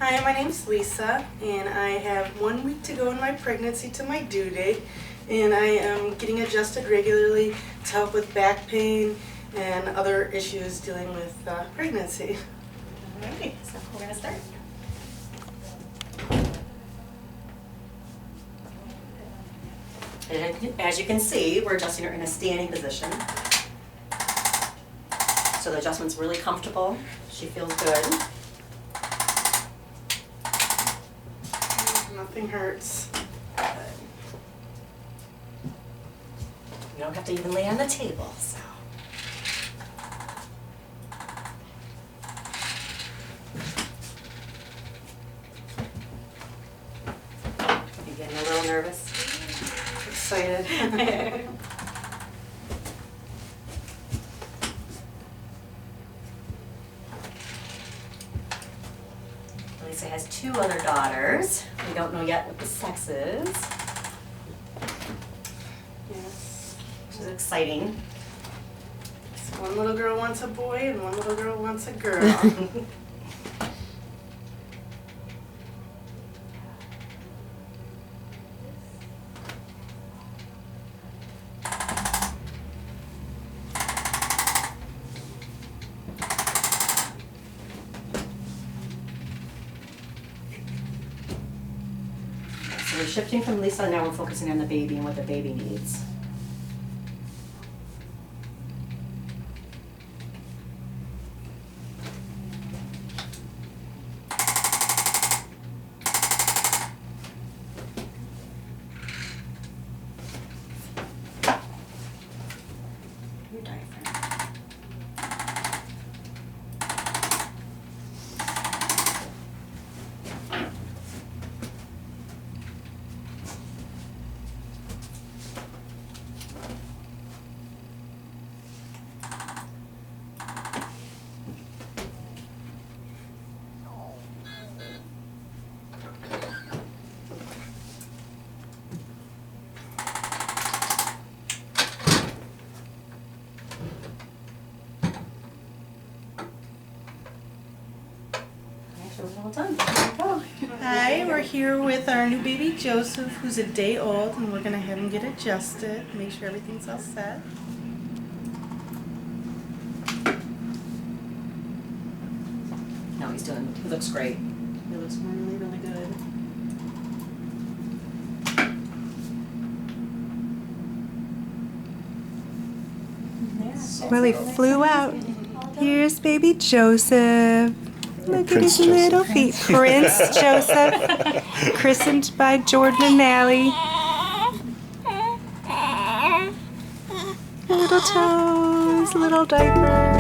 Hi, my name's Lisa, and I have 1 week to go in my pregnancy to my due date, and I am getting adjusted regularly to help with back pain and other issues dealing with pregnancy. Alright, so we're going to start. And as you can see, we're adjusting her in a standing position. So the adjustment's really comfortable. She feels good. Nothing hurts. You don't have to even lay on the table, so. You getting a little nervous? Excited. Lisa has 2 other daughters. We don't know yet what the sex is, Yes. which is exciting. So one little girl wants a boy and one little girl wants a girl. So we're shifting from Lisa, now we're focusing on the baby and what the baby needs. Your diaphragm. We're all done. There we go. Hi, we're here with our new baby Joseph, who's a day old, and we're going to have him get adjusted, make sure everything's all set. No, he looks great. He looks really, really good. Well, he flew out. Here's baby Joseph. Look at his little feet. Prince Joseph, christened by Jordan and Allie. Little toes, little diaper.